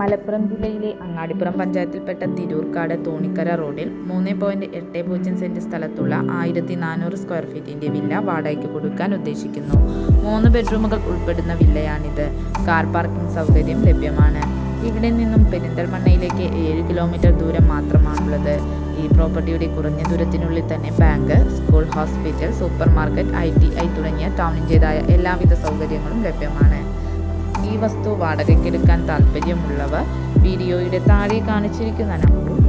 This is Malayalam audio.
മലപ്പുറം ജില്ലയിലെ അങ്ങാടിപ്പുറം പഞ്ചായത്തിൽപ്പെട്ട തിരൂർക്കാട് തോണിക്കര റോഡിൽ 3.80 സെന്റ് സ്ഥലത്തുള്ള 1400 സ്ക്വയർ ഫീറ്റിന്റെ വില്ല വാടകയ്ക്ക് കൊടുക്കാൻ ഉദ്ദേശിക്കുന്നു. 3 ബെഡ്റൂമുകൾ ഉൾപ്പെടുന്ന വില്ലയാണിത്. കാർ പാർക്കിംഗ് സൗകര്യം ലഭ്യമാണ്. ഇവിടെ നിന്നും പെരിന്തൽമണ്ണയിലേക്ക് 7 കിലോമീറ്റർ ദൂരം മാത്രമാണുള്ളത്. ഈ പ്രോപ്പർട്ടിയുടെ കുറഞ്ഞ ദൂരത്തിനുള്ളിൽ തന്നെ bank, school, hospital, super market, ITI തുടങ്ങിയ ടൗണിൻ്റെതായ എല്ലാവിധ സൗകര്യങ്ങളും ലഭ്യമാണ്. ഈ വസ്തു വാടകയ്ക്കെടുക്കാൻ താൽപ്പര്യമുള്ളവർ വീഡിയോയുടെ താഴെ കാണിച്ചിരിക്കുന്ന നമ്പറിൽ